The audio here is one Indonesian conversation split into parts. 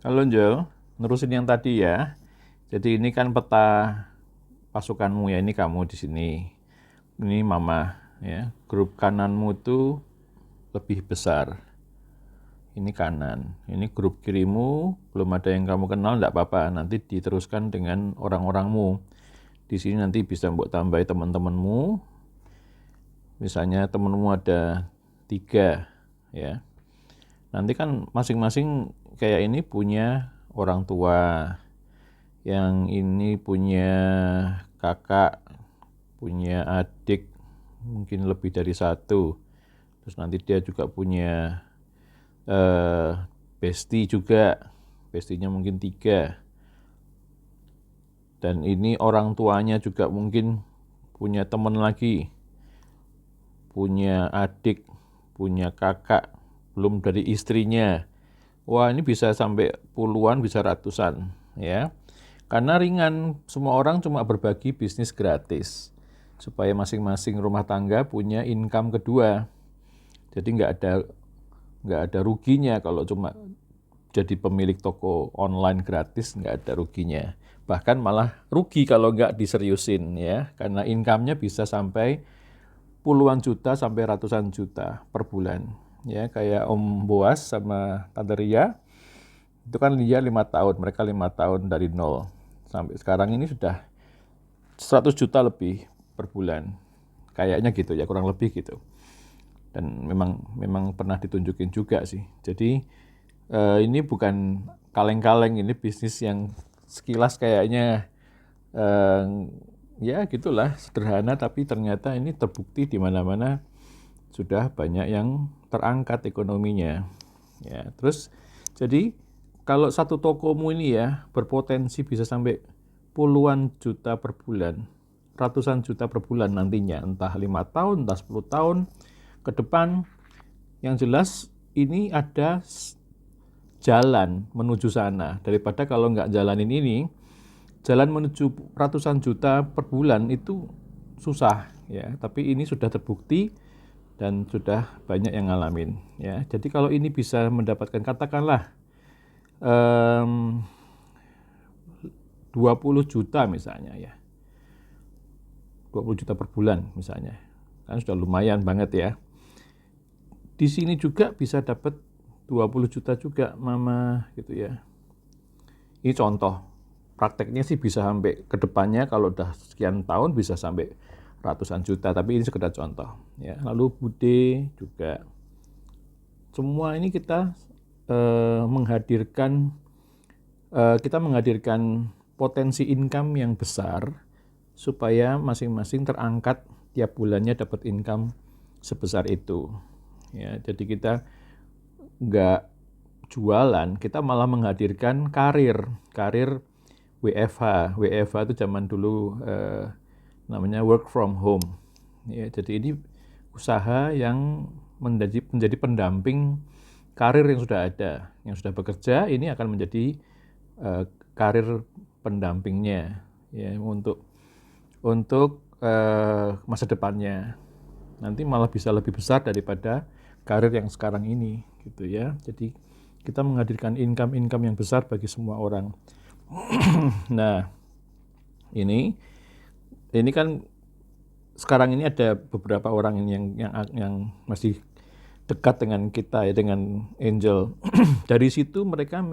Halo Jel, nerusin yang tadi ya. Jadi ini kan peta pasukanmu ya, ini kamu di sini. Ini mama ya. Grup kananmu tuh lebih besar. Ini kanan. Ini grup kirimu, belum ada yang kamu kenal, enggak apa-apa. Nanti diteruskan dengan orang-orangmu. Di sini nanti bisa buat tambahin teman-temanmu. Misalnya temanmu ada 3 ya. Nanti kan masing-masing kayak ini punya orang tua, yang ini punya kakak, punya adik, mungkin lebih dari satu. Terus nanti dia juga punya eh, bestie juga, bestinya mungkin 3. Dan ini orang tuanya juga mungkin punya teman lagi, punya adik, punya kakak, belum dari istrinya. Wah, ini bisa sampai puluhan, bisa ratusan ya. Karena ringan, semua orang cuma berbagi bisnis gratis supaya masing-masing rumah tangga punya income kedua. Jadi nggak ada ruginya kalau cuma jadi pemilik toko online gratis, nggak ada ruginya. Bahkan malah rugi kalau nggak diseriusin ya, karena income-nya bisa sampai puluhan juta sampai ratusan juta per bulan. Ya, kayak Om Boas sama Tante Ria, itu kan dia 5 tahun, mereka 5 tahun dari nol. Sampai sekarang ini sudah 100 juta lebih per bulan. Kayaknya gitu ya, kurang lebih gitu. Dan memang pernah ditunjukin juga sih. Jadi ini bukan kaleng-kaleng, ini bisnis yang sekilas kayaknya eh, ya gitulah, sederhana, tapi ternyata ini terbukti di mana-mana sudah banyak yang terangkat ekonominya. Ya, terus jadi kalau satu tokomu ini ya berpotensi bisa sampai puluhan juta per bulan, ratusan juta per bulan nantinya, entah 5 tahun, entah 10 tahun ke depan. Yang jelas ini ada jalan menuju sana. Daripada kalau nggak jalanin ini, jalan menuju ratusan juta per bulan itu susah ya. Tapi ini sudah terbukti dan sudah banyak yang ngalamin ya. Jadi kalau ini bisa mendapatkan, katakanlah 20 juta misalnya ya, 20 juta per bulan misalnya, kan sudah lumayan banget ya. Di sini juga bisa dapat 20 juta juga mama gitu ya. Ini contoh, prakteknya sih bisa sampai ke depannya kalau udah sekian tahun bisa sampai ratusan juta, tapi ini sekedar contoh ya. Lalu Bude juga, semua ini kita menghadirkan potensi income yang besar supaya masing-masing terangkat tiap bulannya dapat income sebesar itu ya. Jadi kita nggak jualan, kita malah menghadirkan karir WFH itu zaman dulu namanya work from home ya. Jadi ini usaha yang menjadi pendamping karir yang sudah ada, yang sudah bekerja, ini akan menjadi karir pendampingnya ya, untuk masa depannya. Nanti malah bisa lebih besar daripada karir yang sekarang ini gitu ya. Jadi kita menghadirkan income yang besar bagi semua orang. Nah, ini kan sekarang ini ada beberapa orang yang masih dekat dengan kita ya, dengan Angel. Dari situ mereka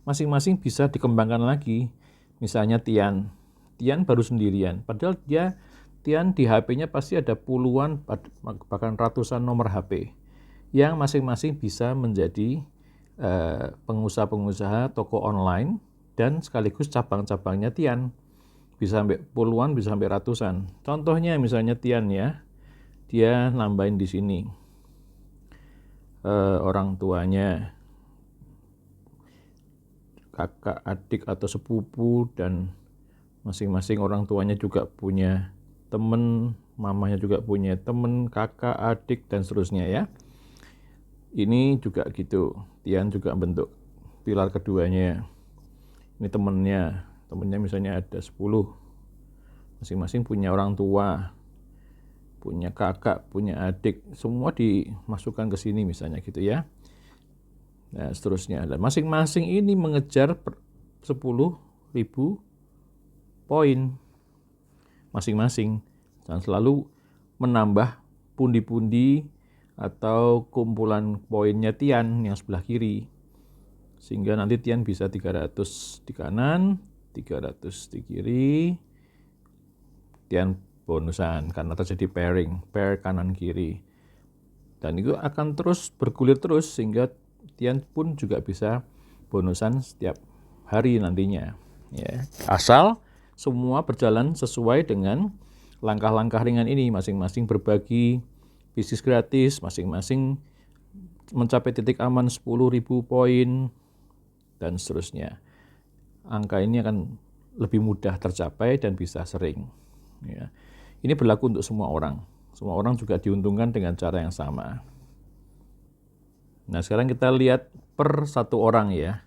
masing-masing bisa dikembangkan lagi. Misalnya Tian baru sendirian, padahal Tian di HP-nya pasti ada puluhan bahkan ratusan nomor HP yang masing-masing bisa menjadi pengusaha-pengusaha toko online, dan sekaligus cabang-cabangnya Tian bisa sampai puluhan, bisa sampai ratusan. Contohnya misalnya Tian ya, dia nambahin di sini orang tuanya, kakak, adik atau sepupu, dan masing-masing orang tuanya juga punya temen, mamanya juga punya temen, kakak, adik, dan seterusnya ya. Ini juga gitu, Tian juga bentuk pilar keduanya. Ini temennya misalnya ada 10, masing-masing punya orang tua, punya kakak, punya adik, semua dimasukkan ke sini misalnya gitu ya. Nah, seterusnya. Dan masing-masing ini mengejar 10.000 poin masing-masing. Dan selalu menambah pundi-pundi atau kumpulan poinnya Tian yang sebelah kiri. Sehingga nanti Tian bisa 300 di kanan, 300 di kiri, Tian bonusan karena terjadi pairing, pair kanan kiri. Dan itu akan terus bergulir terus sehingga Tian pun juga bisa bonusan setiap hari nantinya. Ya. Asal semua berjalan sesuai dengan langkah-langkah ringan ini, masing-masing berbagi bisnis gratis, masing-masing mencapai titik aman 10.000 poin, dan seterusnya. Angka ini akan lebih mudah tercapai dan bisa sering. Ya. Ini berlaku untuk semua orang. Semua orang juga diuntungkan dengan cara yang sama. Nah, sekarang kita lihat per satu orang ya.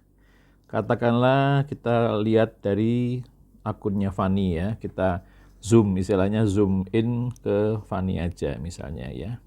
Katakanlah kita lihat dari akunnya Fanny ya. Kita zoom, istilahnya zoom in ke Fanny aja misalnya ya.